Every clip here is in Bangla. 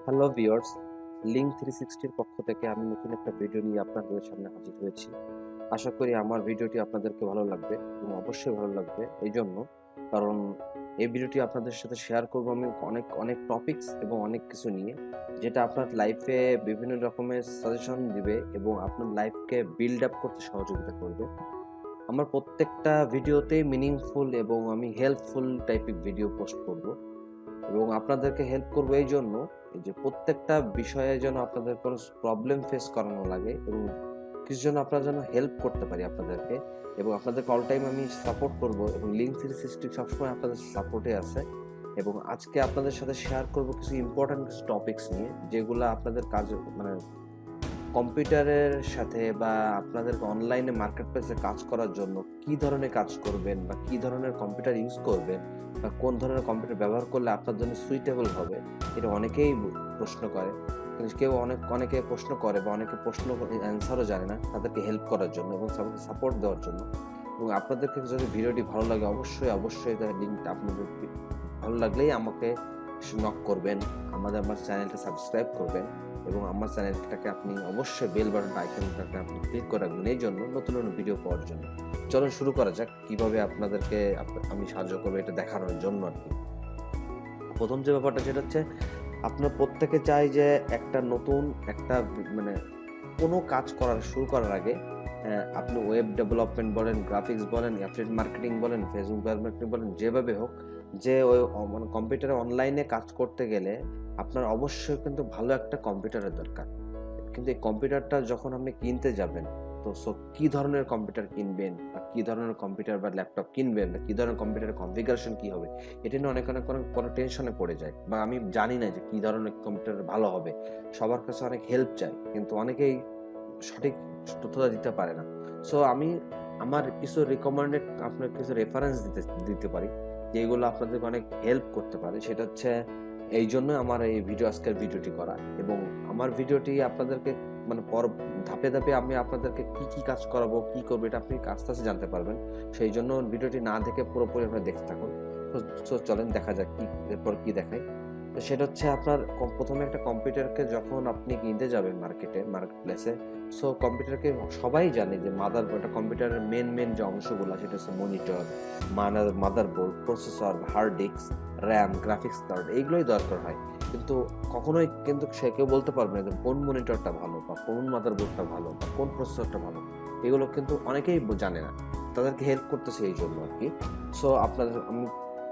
হ্যালো ভিউয়ার্স, লিঙ্ক 360 এর পক্ষ থেকে আমি নতুন একটা ভিডিও নিয়ে আপনাদের সামনে হাজির হয়েছি। আশা করি আমার ভিডিওটি আপনাদেরকে ভালো লাগবে এবং অবশ্যই ভালো লাগবে এইজন্য কারণ এই ভিডিওটি আপনাদের সাথে শেয়ার করব আমি অনেক অনেক টপিকস এবং অনেক কিছু নিয়ে, যেটা আপনার লাইফে বিভিন্ন রকমের সাজেশন দিবে এবং আপনার লাইফকে বিল্ড আপ করতে সহযোগিতা করবে। আমার প্রত্যেকটা ভিডিওতেই মিনিংফুল এবং আমি হেল্পফুল টাইপের ভিডিও পোস্ট করব এবং আপনাদেরকে হেল্প করবো এই জন্য এই যে প্রত্যেকটা বিষয়ে যেন আপনাদের কোনো প্রবলেম ফেস করানো লাগে এবং কিছু যেন আপনারা যেন হেল্প করতে পারি আপনাদেরকে এবং আপনাদেরকে অল টাইম আমি সাপোর্ট করব এবং লিঙ্ক 360 সবসময় আপনাদের সাপোর্টে আছে। এবং আজকে আপনাদের সাথে শেয়ার করব কিছু ইম্পর্ট্যান্ট কিছু টপিকস নিয়ে, যেগুলো আপনাদের কাজ মানে কম্পিউটারের সাথে বা আপনাদেরকে অনলাইনে মার্কেট প্লেসে কাজ করার জন্য কি ধরনের কাজ করবেন বা কি ধরনের কম্পিউটার ইউজ করবেন বা কোন ধরনের কম্পিউটার ব্যবহার করলে আপনার জন্য সুইটেবল হবে, এটা অনেকেই প্রশ্ন করে। কিন্তু কেউ অনেকে প্রশ্ন করে বা অনেকে প্রশ্ন অ্যান্সারও জানে না, তাদেরকে হেল্প করার জন্য এবং সাপোর্ট দেওয়ার জন্য। এবং আপনাদেরকে যদি ভিডিওটি ভালো লাগে অবশ্যই অবশ্যই তার লিঙ্কটা আপনাদের ভালো লাগলেই আমাকে নক করবেন, আমার চ্যানেলটা সাবস্ক্রাইব করবেন এবং আমার চ্যানেলটাকে আপনি অবশ্যই বেল বাটনটা আইকনটাকে আপনি ক্লিক করে রাখবেন এই জন্য নতুন নতুন ভিডিও পাওয়ার জন্য। চলুন শুরু করা যাক কিভাবে আপনাদেরকে আমি সাহায্য করবো এটা দেখানোর জন্য আর কি। প্রথম যে ব্যাপারটা সেটা হচ্ছে আপনার প্রত্যেকে চাই যে একটা নতুন একটা মানে কোনো কাজ শুরু করার আগে আপনি ওয়েব ডেভেলপমেন্ট বলেন, গ্রাফিক্স বলেন, অ্যাফিলিয়েট মার্কেটিং বলেন, ফেসবুক মার্কেটিং বলেন, যেভাবে হোক, যে ওই মানে কম্পিউটারে অনলাইনে কাজ করতে গেলে আপনার অবশ্যই কিন্তু ভালো একটা কম্পিউটারের দরকার। কিন্তু এই কম্পিউটারটা যখন আপনি কিনতে যাবেন, তো কি ধরনের কম্পিউটার কিনবেন বা কি ধরনের কম্পিউটার বা ল্যাপটপ কিনবেন বা কি ধরনের কম্পিউটারের কনফিগারেশন কি হবে, এটা নিয়ে অনেক অনেক অনেক কোনো টেনশনে পড়ে যায় বা আমি জানি না যে কি ধরনের কম্পিউটার ভালো হবে। সবার কাছে অনেক হেল্প চাই কিন্তু অনেকেই সঠিক তথ্যটা দিতে পারে না। সো আমি আমার কিছু রিকমেন্ডেড আপনার কিছু রেফারেন্স দিতে পারি যেগুলো আপনাদেরকে অনেক হেল্প করতে পারে। সেটা হচ্ছে এই জন্য আমার এই আজকের ভিডিওটি করা এবং আমার ভিডিওটি আপনাদেরকে মানে ধাপে ধাপে আমি আপনাদেরকে কি কি কাজ করাবো, কি করবো, এটা আপনি আস্তে আস্তে জানতে পারবেন। সেই জন্য ভিডিওটি না দেখে পুরোপুরি আপনারা দেখতে থাকুন। তো চলেন দেখা যাক কি এরপর কি দেখায়। তো সেটা হচ্ছে আপনার প্রথমে একটা কম্পিউটারকে যখন আপনি কিনতে যাবেন মার্কেট প্লেসে, সো কম্পিউটারকে সবাই জানে যে একটা কম্পিউটারের মেন যে অংশগুলো সেটা হচ্ছে monitor, motherboard, processor, hard disk, RAM, graphics card, এইগুলোই দরকার হয়। কিন্তু কখনোই কিন্তু সে কেউ বলতে পারবে না যে কোন মনিটরটা ভালো বা কোন মাদারবোর্ডটা ভালো বা কোন প্রসেসরটা ভালো। এগুলো কিন্তু অনেকেই জানে না, তাদেরকে হেল্প করতেছে এই জন্য আর কি। সো আমি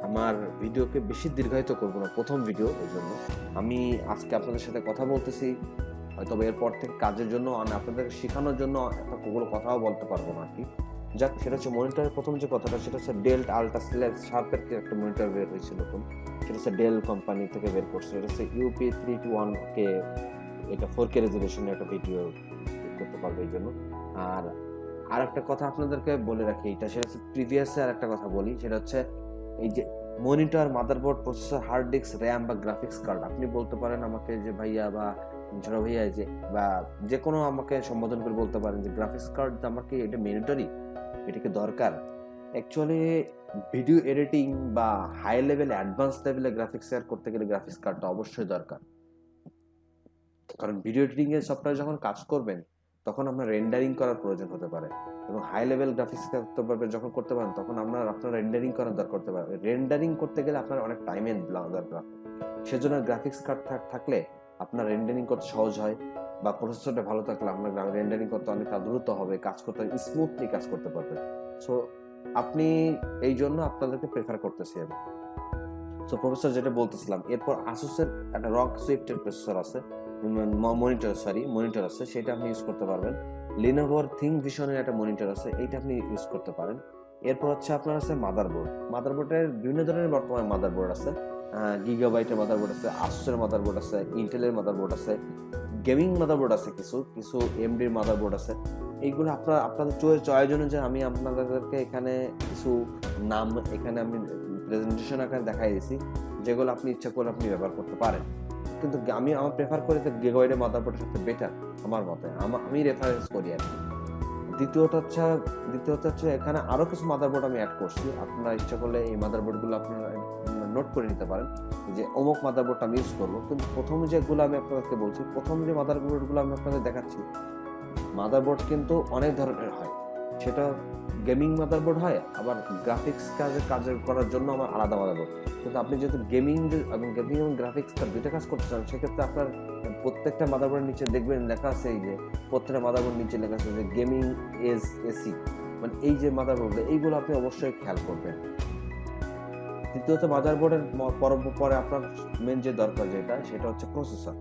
আমার ভিডিওকে বেশি দীর্ঘায়িত করবো না, প্রথম ভিডিও এই জন্য আমি আজকে আপনাদের সাথে কথা বলতেছি। হয়তো এরপর থেকে কাজের জন্য আপনাদের শেখানোর জন্য কোনো কথাও বলতে পারবো না আর কি। যাক, সেটা হচ্ছে মনিটরের প্রথম যে কথাটা সেটা হচ্ছে ডেল আল্ট্রা শার্পের একটা মনিটর বের হয়েছে নতুন। সেটা হচ্ছে ডেল কোম্পানি থেকে বের করছে। এটা হচ্ছে UP321K, এটা 4K রেজলিউশনের একটা ভিডিও করতে পারবে এই জন্য। আর আর একটা কথা আপনাদেরকে বলে রাখি, এটা সেটা হচ্ছে প্রিভিয়াসে আর একটা কথা বলি, সেটা হচ্ছে এই যে monitor, motherboard, processor, hard disk, RAM বা গ্রাফিক্স কার্ড, আপনি বলতে পারেন আমাকে যে ভাইয়া বা ছোট ভাইয়া যে বা যে কোনো আমাকে সম্বোধন করে বলতে পারেন যে গ্রাফিক্স কার্ড আমাকে এটা ম্যান্ডেটরি, এটা কি দরকার? অ্যাকচুয়ালি ভিডিও এডিটিং বা হাই লেভেল অ্যাডভান্স লেভেলে গ্রাফিক্স শেয়ার করতে গেলে গ্রাফিক্স কার্ডটা অবশ্যই দরকার। কারণ ভিডিও এডিটিং এর সফটওয়্যারে যখন কাজ করবেন তখন আপনার রেন্ডারিং করার প্রয়োজন হতে পারে এবং হাই লেভেল গ্রাফিক্স করতে পারবেন যখন করতে পারেন তখন আপনার রেন্ডারিং করার দরকার করতে পারে। রেন্ডারিং করতে গেলে আপনার অনেক টাইমের দরকার। সেজন্য গ্রাফিক্স কার্ড থাকলে আপনার রেন্ডারিং করতে সহজ হয় বা প্রসেসরটা ভালো থাকলে আপনার রেন্ডারিং করতে অনেক দ্রুত হবে, কাজ করতে স্মুথলি কাজ করতে পারবেন। সো আপনি এই জন্য আপনাদেরকে প্রেফার করতেছি আমি। সো প্রফেসর যেটা বলতেছিলাম, এরপর আসুসের একটা রক সুইফটের প্রসেসর আছে, মনিটর আছে, সেটা আপনি ইউজ করতে পারবেন। লিনোভোর থিংভিশনের একটা মনিটর আছে, এইটা আপনি ইউজ করতে পারেন। এরপর হচ্ছে আপনার আছে মাদারবোর্ডের বিভিন্ন ধরনের বর্তমানে মাদারবোর্ড আছে। গিগাবাইটের মাদারবোর্ড আছে, আসুসের মাদারবোর্ড আছে, ইন্টেলের মাদারবোর্ড আছে, গেমিং মাদারবোর্ড আছে, কিছু কিছু এমডির মাদারবোর্ড আছে। এইগুলো আপনাদের চয়েস অনুযায়ী আমি আপনাদেরকে এখানে কিছু নাম এখানে আমি প্রেজেন্টেশন আকারে দেখাই দিয়েছি, যেগুলো আপনি ইচ্ছা করলে আপনি ব্যবহার করতে পারেন। কিন্তু আমার প্রেফার করি যে গিগাবাইটের মাদারবোর্ডের সাথে বেটার আমার মতে, আমি রেফারেন্স করি আর কি। দ্বিতীয়ত হচ্ছে এখানে আরো কিছু মাদারবোর্ড আমি অ্যাড করছি, আপনারা ইচ্ছা করলে এই মাদারবোর্ডগুলো আপনারা নোট করে নিতে পারেন যে অমুক মাদারবোর্ড আমি ইউজ করবো। কিন্তু প্রথম যেগুলো আমি আপনাদেরকে বলছি, প্রথম যে মাদারবোর্ডগুলো আমি আপনাদের দেখাচ্ছি, মাদারবোর্ড কিন্তু অনেক ধরনের হয়। সেটা গেমিং মাদারবোর্ড হয়, আবার গ্রাফিক্স কাজ করার জন্য আমার আলাদা মাদারবোর্ড। কিন্তু আপনি যেহেতু গেমিং এবং গ্রাফিক্স কাজ দুইটা কাজ করতে চান, সেক্ষেত্রে আপনার প্রত্যেকটা মাদারবোর্ডের নিচে দেখবেন লেখা আছে, এই যে প্রত্যেকটা মাদারবোর্ড নিচে লেখা আছে যে গেমিং এসি, মানে এই যে মাদারবোর্ড, এইগুলো আপনি অবশ্যই খেয়াল করবেন। দ্বিতীয়ত মাদারবোর্ডের পরে আপনার মেন যে দরকার সেটা হচ্ছে প্রসেসর।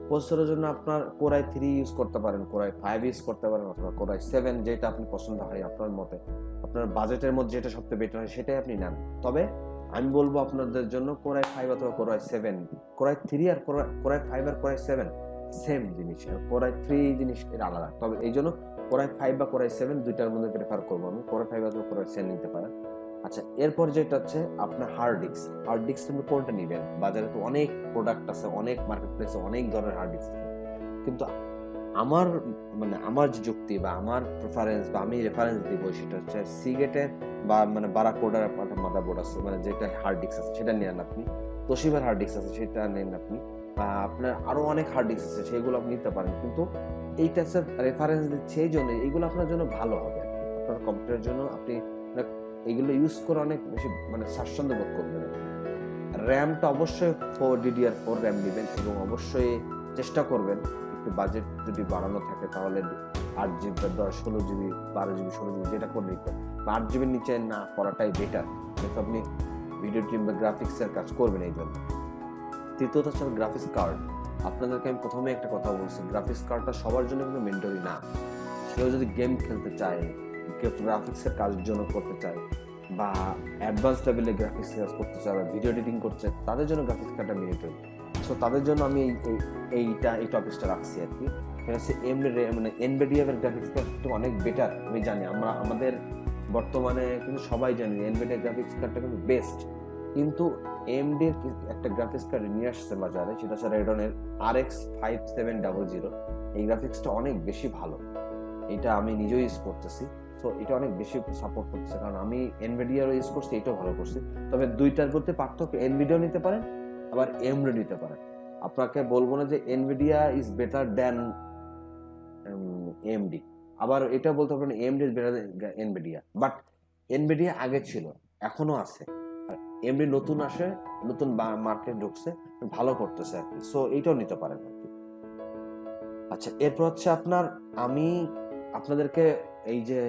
প্রসেসরের জন্য আপনার Core i3 ইউজ করতে পারেন, Core i5 ইউজ করতে পারেন, অথবা Core i7, যেটা আপনি পছন্দ হয় আপনার মতে, আপনার বাজেটের মধ্যে যেটা সবচেয়ে বেটার হয় সেটাই আপনি নেন। তবে আমি বলবো আপনাদের জন্য Core i5 অথবা Core i7, Core i3 আর Core i5 আর Core i7 সেম জিনিস, আর Core i3 জিনিস এটা আলাদা। তবে এই জন্য Core i5 বা Core i7 দুইটার মধ্যে প্রেফার করবো আমি। Core i5 অথবা Core i7 নিতে পারেন। আচ্ছা, এরপর যেটা হচ্ছে আপনার হার্ড ডিস্ক। হার্ড ডিস্ক আপনি কোনটা নেবেন? বাজারে তো অনেক প্রোডাক্ট আছে, অনেক মার্কেট প্লেসে অনেক ধরনের হার্ড ডিস্ক আছে, কিন্তু আমার যে যুক্তি বা আমার প্রেফারেন্স বা আমি রেফারেন্স দিব সেটা হচ্ছে সিগেটের বা বারাকোডার একটা মাদারবোর্ড আছে, যেটা হার্ড ডিস্ক আছে সেটা নেন আপনি। তোশিবার হার্ড ডিস্ক আছে সেটা নেন আপনি। আপনার আরো অনেক হার্ড ডিস্ক আছে, সেগুলো আপনি নিতে পারেন। কিন্তু এইটা রেফারেন্স দিচ্ছে এই জন্য, এইগুলো আপনার জন্য ভালো হবে। আপনার কম্পিউটারের জন্য আপনি এগুলো ইউজ করে অনেক বেশি স্বাচ্ছন্দ্য বোধ করবেন। র্যামটা অবশ্যই DDR4 র্যাম নেবেন, এবং অবশ্যই চেষ্টা করবেন একটু বাজেট যদি বাড়ানো থাকে তাহলে 8GB, 16GB, 12GB, 16GB যেটা করে নিতে, 8GB নিচে না করাটাই বেটার, যেহেতু আপনি ভিডিও টিম বা গ্রাফিক্সের কাজ করবেন এই জন্য। তৃতীয়ত হচ্ছে গ্রাফিক্স কার্ড। আপনাদেরকে আমি প্রথমে একটা কথা বলছি, গ্রাফিক্স কার্ডটা সবার জন্য কিন্তু ম্যান্ডেটরি না। কেউ যদি গেম খেলতে চায়, কেউ গ্রাফিক্সের কাজের জন্য করতে চায়, বা অ্যাডভান্স লেভেলে গ্রাফিক্স কাজ করতে চায়, বা ভিডিও এডিটিং করছে, তাদের জন্য গ্রাফিক্স কার্ডটা ম্যান্ডেটরি। সো তাদের জন্য আমি এই টপিকটা রাখছি আর কি। এনভিডিয়া এর গ্রাফিক্স কার্ড তো অনেক বেটার, আমি জানি। আমাদের বর্তমানে কিন্তু সবাই জানি এনভিডিয়া গ্রাফিক্স কার্ডটা কিন্তু বেস্ট। কিন্তু AMD এর একটা গ্রাফিক্স কার্ড নিয়ে আসছে বাজারে, সেটা হচ্ছে রেডনের RX 5700। এই গ্রাফিক্সটা অনেক বেশি ভালো, এটা আমি নিজেও ইউজ করতেছি। তো এটা অনেক বেশি সাপোর্ট করতেছে, কারণ আমি এনভিডিয়ার ইউজ করছি, এটাও ভালো করছি। তবে দুইটার মধ্যে পার্থক্য, এনভিডিয়া নিতে পারেন আবার AMD নিতে পারেন। আপনাকে বলবো না যে Nvidia is better than AMD, আবার এটা বলতে পারেন AMD is better than Nvidia. But Nvidia আগে ছিল, এখনো আছে, আর AMD নতুন আসে, নতুন মার্কেট ঢুকছে, ভালো করতেছে আর কি। সো এইটাও নিতে পারেন আর কি। আচ্ছা, এরপর হচ্ছে আমি আপনাদেরকে এই যে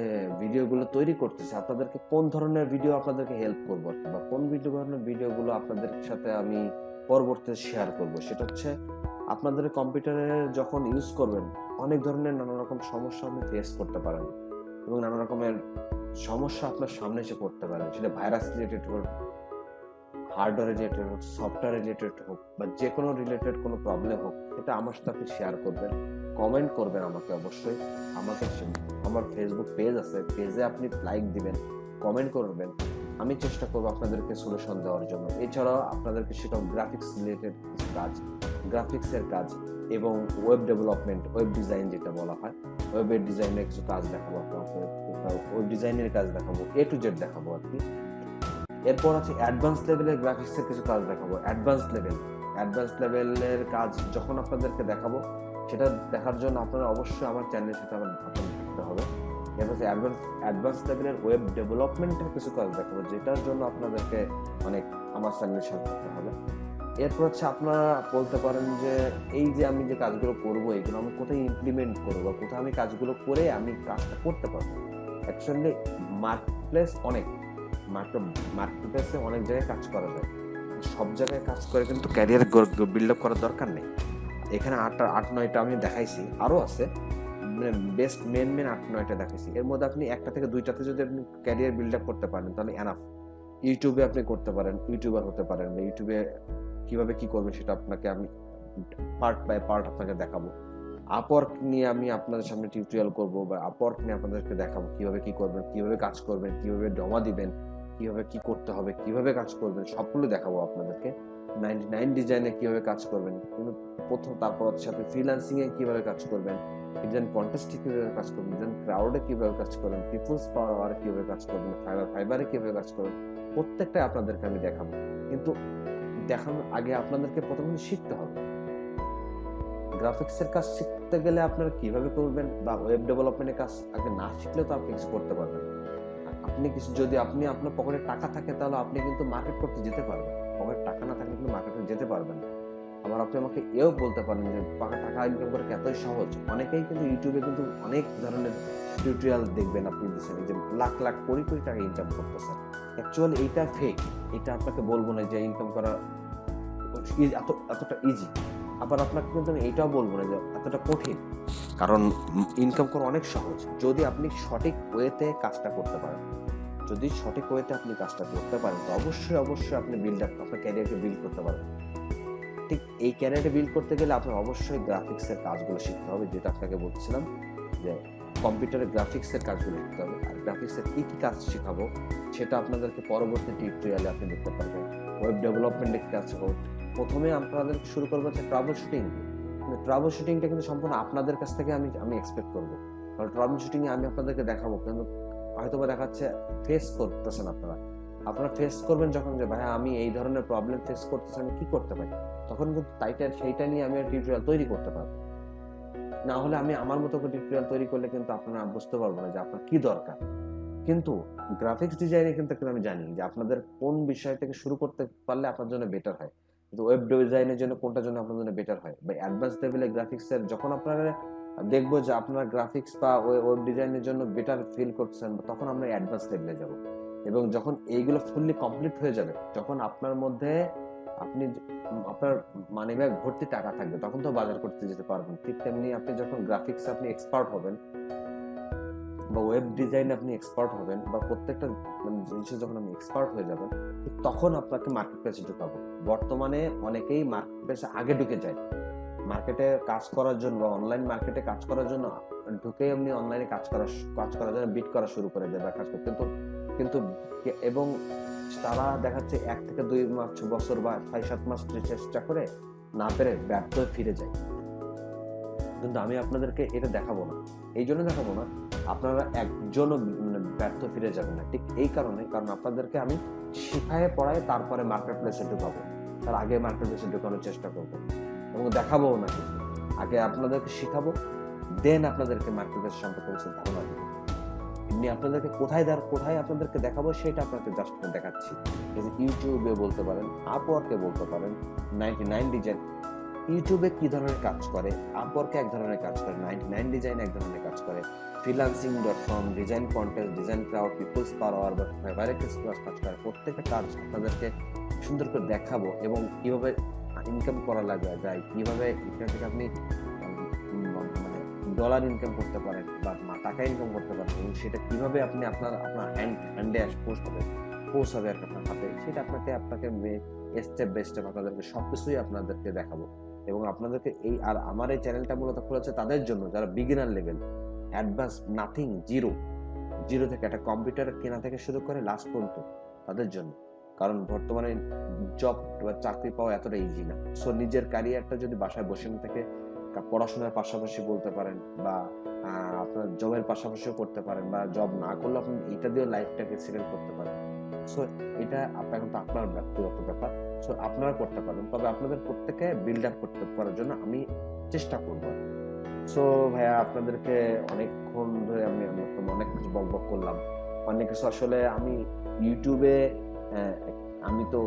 ভিডিওগুলো তৈরি করতেছি, আপনাদেরকে কোন ধরনের ভিডিও আপনাদেরকে হেল্প করবো, বা কোন ধরনের ভিডিওগুলো আপনাদের সাথে আমি পরবর্তীতে শেয়ার করব, সেটা হচ্ছে আপনাদের কম্পিউটারে যখন ইউজ করবেন অনেক ধরনের নানা রকম সমস্যা আপনি ফেস করতে পারেন, এবং নানা রকমের সমস্যা আপনার সামনে এসে পড়তে পারেন। সেটা ভাইরাস রিলেটেড হোক, হার্ডওয়্যার রিলেটেড হোক, সফটওয়্যার রিলেটেড হোক, বা যে কোনো রিলেটেড কোনো প্রবলেম হোক, এটা আমার সাথে আপনি শেয়ার করবেন, কমেন্ট করবেন আমাকে অবশ্যই। আমার ফেসবুক পেজ আছে, পেজে আপনি লাইক দিবেন, কমেন্ট করবেন। আমি চেষ্টা করবো আপনাদেরকে সলিউশন দেওয়ার জন্য। এছাড়াও আপনাদেরকে শেখাবো গ্রাফিক্স রিলেটেড কিছু কাজ, গ্রাফিক্সের কাজ, এবং ওয়েব ডেভেলপমেন্ট, ওয়েব ডিজাইন যেটা বলা হয়, ওয়েবের ডিজাইনের কিছু কাজ দেখাবো আপনাকে, ওয়েব ডিজাইনের কাজ দেখাবো, A to Z দেখাবো আর কি। এরপর আছে অ্যাডভান্স লেভেলের গ্রাফিক্সের কিছু কাজ দেখাবো। অ্যাডভান্স লেভেলের কাজ যখন আপনাদেরকে দেখাবো, সেটা দেখার জন্য আপনারা অবশ্যই আমার চ্যানেলের সাথে আপনাদের থাকতে হবে। এরপর অ্যাডভান্স লেভেলের ওয়েব ডেভেলপমেন্টের কিছু কাজ দেখাবো, যেটার জন্য আপনাদেরকে অনেক আমার চ্যানেলের সাথে থাকতে হবে। এরপর হচ্ছে আপনারা বলতে পারেন যে এই যে আমি যে কাজগুলো করবো, এগুলো আমি কোথায় ইমপ্লিমেন্ট করবো, কোথায় আমি কাজগুলো করে আমি কাজটা করতে পারবো। অ্যাকচুয়ালি মার্কেটপ্লেসে অনেক জায়গায় কাজ করা যায়, সব জায়গায় কাজ করে কিন্তু ক্যারিয়ার বিল্ড আপ করার দরকার নেই। এখানে 8-9টা আমি দেখাইছি, আরো আছে, বেস্ট মেন 8-9টা দেখাইছি। এর মধ্যে আপনি একটা থেকে দুইটাতে যদি আপনি ক্যারিয়ার বিল্ড আপ করতে পারেন তাহলে এনাফ। ইউটিউবে আপনি করতে পারেন, ইউটিউবার হতে পারেন। ইউটিউবে কিভাবে কি করবেন সেটা আমি পার্ট বাই পার্ট আপনাকে দেখাবো। আপওয়ার্ক নিয়ে আমি আপনাদের সামনে টিউটোরিয়াল করব, বা আপওয়ার্ক নিয়ে আপনাদেরকে দেখাবো কিভাবে কি করবেন, কিভাবে কাজ করবেন, কিভাবে জমা দিবেন, কিভাবে কি করতে হবে, কিভাবে কাজ করবেন, সবগুলো দেখাবো আপনাদেরকে। 99 ডিজাইনে কিভাবে কাজ করবেন, কিন্তু তারপর হচ্ছে আপনি ফ্রিল্যান্সিং এ কিভাবে কাজ করবেন, ডিজাইন কন্টেস্টে কিভাবে কাজ করবেন, ডিজাইন ক্রাউডে কিভাবে কাজ করবেন, পিপলস পাওয়ারে কিভাবে কাজ করবেন, ফাইবারে কিভাবে কাজ করবেন, প্রত্যেকটা আপনাদেরকে আমি দেখাবো। কিন্তু দেখানোর আগে আপনাদেরকে প্রথমে শিখতে হবে। গ্রাফিক্সের কাজ শিখতে গেলে আপনারা কিভাবে করবেন বা ওয়েব ডেভেলপমেন্টের কাজ আগে না শিখলে তো আপনি কিছু করতে পারবেন না। আপনি কিছু যদি আপনার পকেটে টাকা থাকে তাহলে আপনি কিন্তু মার্কেট করতে যেতে পারবেন। পকেটে টাকা না থাকলে কিন্তু মার্কেটে যেতে পারবেন না। আবার আপনি আমাকে এও বলতে পারেন যে টাকা ইনকাম করা এতই সহজ। অনেকেই কিন্তু ইউটিউবে কিন্তু অনেক ধরনের টিউটোরিয়াল দেখবেন আপনি দিচ্ছেন যে লাখ লাখ কোটি কোটি টাকা ইনকাম করতেছেন। অ্যাকচুয়ালি এইটা ফেক। এটা আপনাকে বলবো না যে ইনকাম করা এতটা ইজি। আবার আপনাকে কিন্তু আমি এইটাও বলবো না যে এতটা কঠিন। কারণ ইনকাম করা অনেক সহজ যদি আপনি সঠিক ওয়েতে কাজটা করতে পারেন। যদি সঠিক ওয়েতে আপনি কাজটা করতে পারেন তো অবশ্যই আপনি আপনার ক্যারিয়ারকে বিল্ড করতে পারবেন। ঠিক এই ক্যারিয়ারটা বিল্ড করতে গেলে আপনার অবশ্যই গ্রাফিক্সের কাজগুলো শিখতে হবে, যেটা আপনাকে বলছিলাম যে কম্পিউটারে গ্রাফিক্সের কাজগুলো শিখতে হবে। আর গ্রাফিক্সের কি কাজ শেখাবো সেটা আপনাদেরকে পরবর্তী টিউটোরিয়ালে আপনি দেখতে পারবেন। ওয়েব ডেভেলপমেন্টের কাজ হোক, প্রথমে আপনাদেরকে শুরু করবো হচ্ছে ট্রাবল শুটিং। কিন্তু ট্রাবল শুটিংটা কিন্তু সম্পূর্ণ আপনাদের কাছ থেকে আমি এক্সপেক্ট করবো। কারণ ট্রাবল শুটিং এ আমি আপনাদেরকে দেখাবো, কিন্তু হয়তোবা দেখাচ্ছে ফেস করতেছেন আপনারা ফেস করবেন যখন যে ভাই আমি এই ধরনের প্রবলেম ফেস করতেছি, আমি কি করতে পারি, তখন কিন্তু সেইটা নিয়ে আমি টিউটোরিয়াল তৈরি করতে পারবো। না হলে আমি আমার মতো করে টিউটোরিয়াল তৈরি করলে কিন্তু আপনারা বুঝতে পারবো না যে আপনার কি দরকার। কিন্তু গ্রাফিক্স ডিজাইনে কিন্তু আমি জানি যে আপনাদের কোন বিষয় থেকে শুরু করতে পারলে আপনার জন্য বেটার হয়, কিন্তু ওয়েব ডিজাইনের জন্য কোনটার জন্য আপনার জন্য বেটার হয় বা অ্যাডভান্স লেভেলে গ্রাফিক্সের যখন আপনারা দেখবো যে আপনারা গ্রাফিক্স বা ওয়েব ডিজাইনের জন্য বেটার ফিল করছেন, তখন আমরা অ্যাডভান্স লেভেলে যাব। এবং যখন এইগুলো ফুললি কমপ্লিট হয়ে যাবে, যখন আপনার মধ্যে আপনার মানিব্যাগ ভর্তি টাকা থাকবে, তখন তো বাজার করতে যেতে পারবেন। ঠিক তেমনি আপনি যখন গ্রাফিক্স আপনি এক্সপার্ট হবেন বা ওয়েব ডিজাইন আপনি এক্সপার্ট হবেন বা প্রত্যেকটা জিনিসে যখন আপনি এক্সপার্ট হয়ে যাবেন, তখন আপনাকে মার্কেট প্লেসে ঢুকাবো। বর্তমানে অনেকেই মার্কেট প্লেসে আগে ঢুকে যায় মার্কেটে কাজ করার জন্য বা অনলাইন মার্কেটে কাজ করার জন্য। ঢুকে এমনি অনলাইনে কাজ করার জন্য বিট করা শুরু করে দেয় বা কাজ করতে, কিন্তু এবং তারা দেখাচ্ছে 1 থেকে 2 বছর বা 6-7 মাস চেষ্টা করে না পেরে ব্যর্থ হয়ে ফিরে যায়। কিন্তু আমি আপনাদেরকে এটা দেখাবো না। এই জন্য দেখাবো না, আপনারা একজনও ব্যর্থ ফিরে যাবেন না। ঠিক এই কারণ আপনাদেরকে আমি শিখায় পড়ায় তারপরে মার্কেট প্লেসে ঢুকাবো। তার আগে মার্কেট প্লেসে ঢুকানোর চেষ্টা করবো এবং দেখাবো না কিছু। আগে আপনাদেরকে শিখাবো, দেন আপনাদেরকে মার্কেট প্লেস সম্পর্কে ধারণা দেবো। এমনি আপনাদেরকে কোথায় আপনাদেরকে দেখাবো সেটা আপনাকে জাস্ট দেখাচ্ছি। ইউটিউবে বলতে পারেন, আপওয়ার্কে বলতে পারেন, 99 ডিজাইন। ইউটিউবে কি ধরনের কাজ করে, আপওয়ার্কে এক ধরনের কাজ করে, 99 ডিজাইন এক ধরনের কাজ করে, freelancing.com, design contest, design crowd, peoples power বা ফেভারিটিস কাজ করে। প্রত্যেকটা কাজ আপনাদেরকে সুন্দর করে দেখাবো এবং কিভাবে ইনকাম করা যায়, কিভাবে এখান থেকে আপনি মানে ডলার ইনকাম করতে পারেন বা টাকা ইনকাম করতে পারেন এবং সেটা কিভাবে আপনি আপনার হ্যান্ডে পৌঁছাবে আপনার হাতে, সেটা আপনাকে স্টেপ বাই স্টেপ আপনাদেরকে সবকিছুই আপনাদেরকে দেখাবো। এবং আপনাদেরকে আর আমার এই চ্যানেলটা মূলত খোলা তাদের জন্য যারা beginner level, advance, nothing, zero থেকে একটা কম্পিউটার কেনা থেকে শুরু করে লাস্ট পর্যন্ত তাদের জন্য। কারণ বর্তমানে জব বা চাকরি পাওয়া এতটা ইজি না। সো নিজের ক্যারিয়ারটা যদি বাসায় বসে থেকে পড়াশোনার পাশাপাশি বলতে পারেন বা আপনার জবের পাশাপাশিও করতে পারেন বা জব না করলে আপনি এটা দিয়ে লাইফটাকে সেটেল করতে পারেন। সো এটা আপনার ব্যক্তিগত ব্যাপার। সো আপনারা করতে পারেন, তবে আপনাদের প্রত্যেকে বিল্ড আপ করার জন্য আমি চেষ্টা করবো। সো ভাইয়া আপনাদেরকে অনেকক্ষণ ধরে আমি অনেক কিছু বকবক করলাম, অনেক কিছু। আসলে আমি ইউটিউবে আমি তো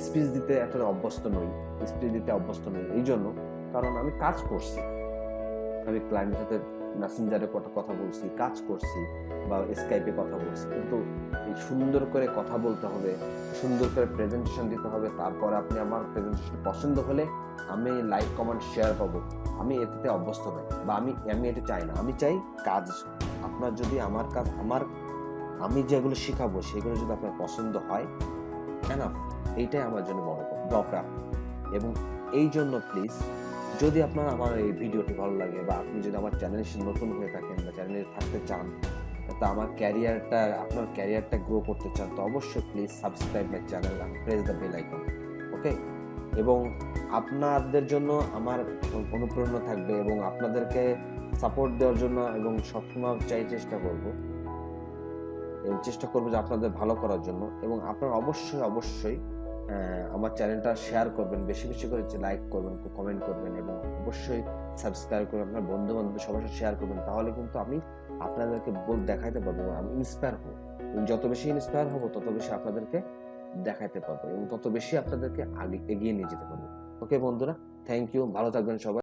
স্পিচ দিতে এতটা অভ্যস্ত নই, এই জন্য, কারণ আমি কাজ করছি, আমি ক্লায়েন্টের সাথে মেসেঞ্জারে কথা বলছি, কাজ করছি বা স্কাইপে কথা বলছি, কিন্তু এই সুন্দর করে কথা বলতে হবে, সুন্দর করে প্রেজেন্টেশন দিতে হবে, তারপরে আপনি আমার প্রেজেন্টেশন পছন্দ হলে আমি লাইক কমেন্ট শেয়ার পাবো। আমি এতে অভ্যস্ত নই বা আমি এটা চাই না। আমি চাই কাজ আপনার যদি আমার কাজ আমি যেগুলো শিখাবো সেগুলো যদি আপনার পছন্দ হয়, এনাফ, এইটাই আমার জন্য বড় প্রাপ্তি। এবং এই জন্য প্লিজ, যদি আপনার আমার এই ভিডিওটি ভালো লাগে বা আপনি যদি আমার চ্যানেলে নতুন হয়ে থাকেন বা চ্যানেলে থাকতে চান, তা আপনার ক্যারিয়ারটা গ্রো করতে চান, তো অবশ্যই please subscribe my channel and press the bell icon. Okay, এবং আপনাদের জন্য আমার অনুপ্রেরণা থাকবে এবং আপনাদেরকে সাপোর্ট দেওয়ার জন্য এবং সবসময় চেষ্টা করবো যে আপনাদের ভালো করার জন্য। এবং আপনারা অবশ্যই আমার চ্যানেলটা শেয়ার করবেন, বেশি বেশি করে লাইক করবেন, কমেন্ট করবেন এবং অবশ্যই সাবস্ক্রাইব করে আপনার বন্ধু বান্ধবদের সবার সাথে শেয়ার করবেন। তাহলে কিন্তু আমি আপনাদেরকে দেখাইতে পারবো, আমি ইন্সপায়ার হব। যত বেশি ইন্সপায়ার হব তত বেশি আপনাদেরকে দেখাইতে পারবো এবং তত বেশি আপনাদেরকে আগে এগিয়ে নিয়ে যেতে পারবো। ওকে বন্ধুরা, থ্যাংক ইউ, ভালো থাকবেন সবাই।